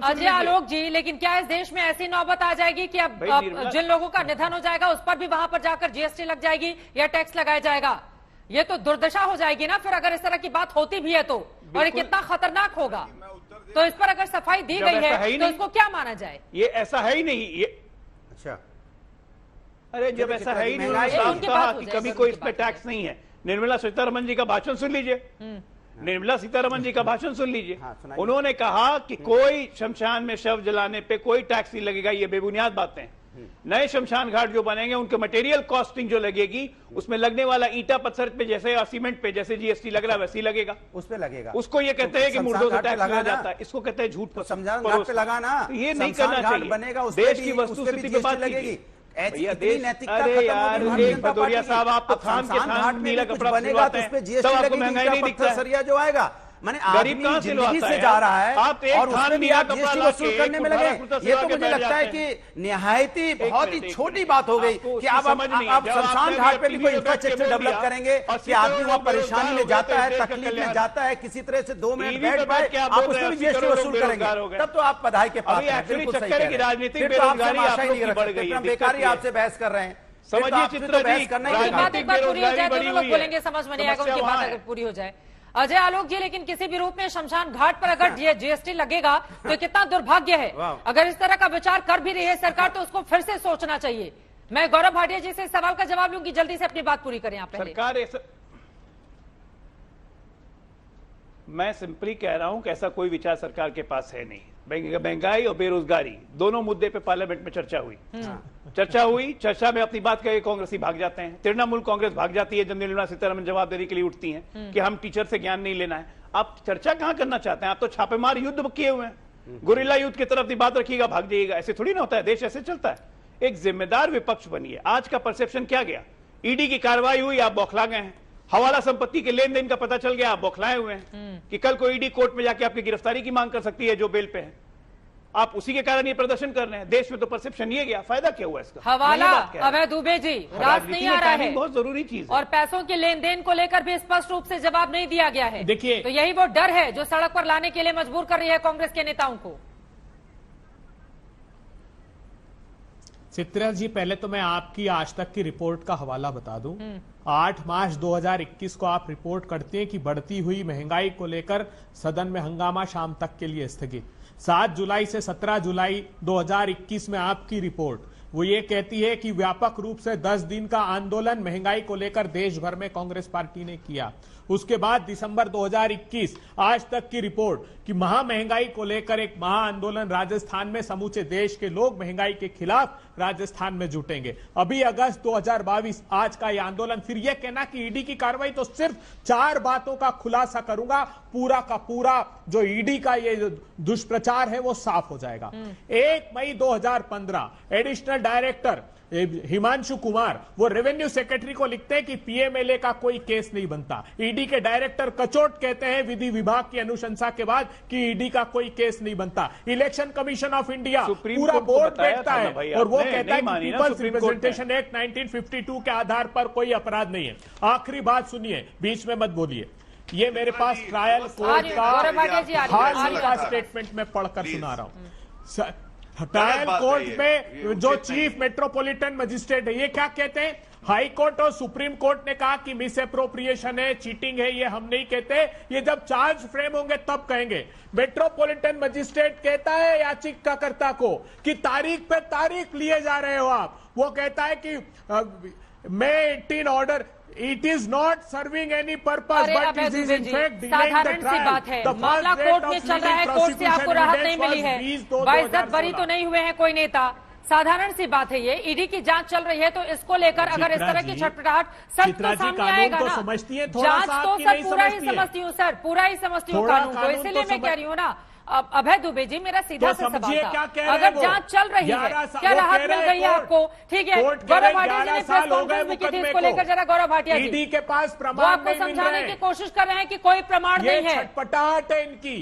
अजय आलोक जी, लेकिन क्या इस देश में ऐसी नौबत आ जाएगी कि अब जिन लोगों का निधन हो जाएगा उस पर भी वहां पर जाकर जीएसटी लग जाएगी या टैक्स लगाया जाएगा? ये तो दुर्दशा हो जाएगी ना फिर, अगर इस तरह की बात होती भी है तो। और ये कितना खतरनाक होगा। तो इस पर अगर सफाई दी गई है तो इसको क्या माना जाए? ये ऐसा है ही नहीं। ये अच्छा, अरे जब ऐसा है ही नहीं, उन्होंने कहा कि कभी कोई इस पर टैक्स नहीं है। निर्मला सीतारमण जी का भाषण सुन लीजिए। निर्मला सीतारमण जी का भाषण सुन लीजिए। उन्होंने कहा कि कोई शमशान में शव जलाने पे कोई टैक्स नहीं लगेगा। ये बेबुनियाद बातें हैं। नए शमशान घाट जो बनेंगे उनके मटेरियल कॉस्टिंग जो लगेगी, उसमें लगने वाला ईंटा पत्थर पे जैसे और सीमेंट पे जैसे जीएसटी लग रहा है वैसे ही लगेगा, उस पे लगेगा। उसको ये कहते हैं कि मुर्दों से टैक्स लगा जाता है, इसको कहते हैं झूठ पर शमशान घाट पे लगाना। ये नहीं करना चाहिए। बनेगा देश की वस्तुस्थिति पे बात लगेगी। अरे यार भदौरिया साहब, आप तो थान के थान नीला कपड़ा बनेगा तो उस पे जीएसटी लगेगी। महंगाई नहीं दिखता, सरिया जो आएगा माने गरीब कहां से लौटता है? जा रहा है आप एक और थान उसमें नीला भी कपड़ा जीएसटी वसूल करने में लगे। ये तो मुझे लगता है कि निहायती बहुत ही छोटी बात हो गई कि आप शमशान घाट पे भी कोई इंफ्रास्ट्रक्चर डेवलप करेंगे कि आदमी वहां परेशानी में जाता है, तकलीफ में जाता है, किसी तरह से 2 मिनट बैठ पाए, आप उसमें भी जीएसटी वसूल करेंगे, तब तो आप बधाई के पात्र हैं। बिल्कुल सही कह रहे हैं। राजनीतिक बेकारी आपसे बहस कर रहे हैं। समझिए चित्र जी, राजनीतिक बेरोजगारी बढ़ी हुई है। बोलेंगे समझ में नहीं आएगा, उनकी बात अगर पूरी हो जाए। अजय आलोक जी, लेकिन किसी भी रूप में शमशान घाट पर अगर जीएसटी लगेगा तो कितना दुर्भाग्य है। अगर इस तरह का विचार कर भी रही है सरकार तो उसको फिर से सोचना चाहिए। मैं गौरव भाटिया जी से सवाल का जवाब लूंगी, जल्दी से अपनी बात पूरी करें आप पहले। सरकार मैं सिंपली कह रहा हूं कि ऐसा कोई विचार सरकार के पास है नहीं। महंगाई और बेरोजगारी दोनों मुद्दे पे पार्लियामेंट में चर्चा हुई। चर्चा में अपनी बात कहे कांग्रेसी भाग जाते हैं, तृणमूल कांग्रेस भाग जाती है जब निर्मला सीतारमण जवाब देने के लिए उठती हैं कि हम टीचर से ज्ञान नहीं लेना है। आप चर्चा कहां करना चाहते हैं? आप तो छापेमार युद्ध किए हुए हैं, गुरिल्ला युद्ध की तरफ बात रखिएगा, भाग जाइएगा। ऐसे थोड़ी ना होता है, देश ऐसे चलता है। एक जिम्मेदार विपक्ष बनिए। आज का परसेप्शन क्या गया? ईडी की कार्रवाई हुई, आप बौखला गए हैं। हवाला संपत्ति के लेन देन का पता चल गया, आप बौखलाए हुए हैं कि कल को ईडी कोर्ट में जाके आपकी गिरफ्तारी की मांग कर सकती है जो बेल पे है। आप उसी के कारण ये प्रदर्शन कर रहे हैं। देश में तो परसेप्शन ये गया, फायदा क्या हुआ इसका? हवाला अभय दुबे जी, राज नहीं आ रहा है, बहुत जरूरी चीज है। और पैसों के लेन देन को लेकर भी स्पष्ट रूप से जवाब नहीं दिया गया है। देखिए, तो यही वो डर है जो सड़क पर लाने के लिए मजबूर कर रही है कांग्रेस के नेताओं को। चित्रा जी, पहले तो मैं आपकी आज तक की रिपोर्ट का हवाला बता दूं। 8 मार्च 2021 को आप रिपोर्ट करते हैं कि बढ़ती हुई महंगाई को लेकर सदन में हंगामा शाम तक के लिए स्थगित। 7 जुलाई से 17 जुलाई 2021 में आपकी रिपोर्ट वो ये कहती है कि व्यापक रूप से 10 दिन का आंदोलन महंगाई को लेकर देश भर में कांग्रेस पार्टी ने किया। उसके बाद दिसंबर 2021 आज तक की रिपोर्ट कि महा महंगाई को लेकर एक महा आंदोलन राजस्थान में, समूचे देश के लोग महंगाई के खिलाफ राजस्थान में जुटेंगे। अभी अगस्त 2022 आज का यह आंदोलन। फिर यह कहना कि ईडी की कार्रवाई, तो सिर्फ 4 बातों का खुलासा करूंगा, पूरा का पूरा जो ईडी का ये दुष्प्रचार है वो साफ हो जाएगा। 1 मई 2015 एडिशनल डायरेक्टर हिमांशु कुमार वो रेवेन्यू सेक्रेटरी को लिखते हैं कि पीएमएलए का कोई केस नहीं बनता। ईडी के डायरेक्टर कचोट कहते हैं विधि विभाग की अनुशंसा के बाद कि ईडी का कोई केस नहीं बनता। इलेक्शन कमीशन ऑफ इंडिया पूरा बोर्ड बैठता है और वो कहता है कि पीपल्स रिप्रेजेंटेशन एक्ट 1952 के आधार पर कोई अपराध नहीं है। आखिरी बात सुनिए, बीच में मत बोलिए। ये मेरे पास ट्रायल कोर्ट का हाल का स्टेटमेंट में पढ़कर सुना रहा हूं। ट्रायल कोर्ट में जो चीफ मेट्रोपॉलिटन मजिस्ट्रेट है ये क्या कहते हैं? हाई कोर्ट और सुप्रीम कोर्ट ने कहा कि मिस अप्रोप्रिएशन है, चीटिंग है, ये हम नहीं कहते, ये जब चार्ज फ्रेम होंगे तब कहेंगे। मेट्रोपॉलिटन मजिस्ट्रेट कहता है याचिकाकर्ता को कि तारीख पे तारीख लिए जा रहे हो आप। वो कहता है कि May 18 order, it is not serving any purpose but it is in fact delaying the trial. मामला कोर्ट में चल रहा है, कोर्ट से आपको राहत नहीं मिली है, बाइज्जत बरी तो नहीं हुए हैं कोई नेता। साधारण सी बात है ये, ईडी की जांच चल रही है तो इसको लेकर अगर इस तरह की छटपटाहट सच तो सामने आएगा ना। जांच तो सर पूरा ही समझती हूँ सर, पूरा ही समझती हूँ कानून को, इसीलिए मैं कह रही हूँ ना। अब अभय दुबे जी, मेरा सीधा सा सवाल था, अगर जांच चल रही है क्या राहत मिल गई है आपको? ठीक है, गौरव भाटिया जी ने प्रेस कॉन्फ्रेंस भी की थी इसको लेकर, जरा गौरव भाटिया जी ईडी के पास वो आपको समझाने की कोशिश कर रहे हैं कि कोई प्रमाण नहीं है। छटपटाहट है इनकी।